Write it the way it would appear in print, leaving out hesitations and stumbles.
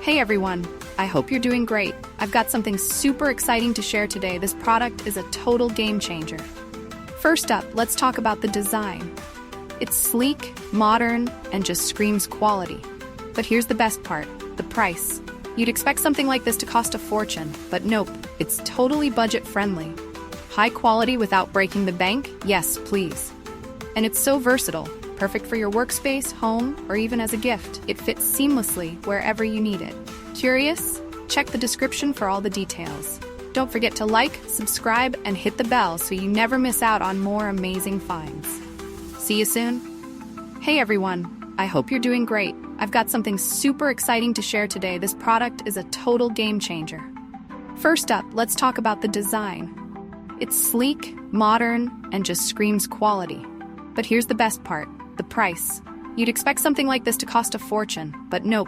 Hey everyone, I hope you're doing great. I've got something super exciting to share today. This product is a total game changer. First up, let's talk about the design. It's sleek, modern, and just screams quality. But here's the best part, the price. You'd expect something like this to cost a fortune, but nope, it's totally budget-friendly. High quality without breaking the bank? Yes, please. And it's so versatile. Perfect for your workspace, home, or even as a gift. It fits seamlessly wherever you need it. Curious? Check the description for all the details. Don't forget to like, subscribe, and hit the bell so you never miss out on more amazing finds. See you soon. Hey everyone, I hope you're doing great. I've got something super exciting to share today. This product is a total game changer. First up, let's talk about the design. It's sleek, modern, and just screams quality. But here's the best part, the price. You'd expect something like this to cost a fortune, but nope,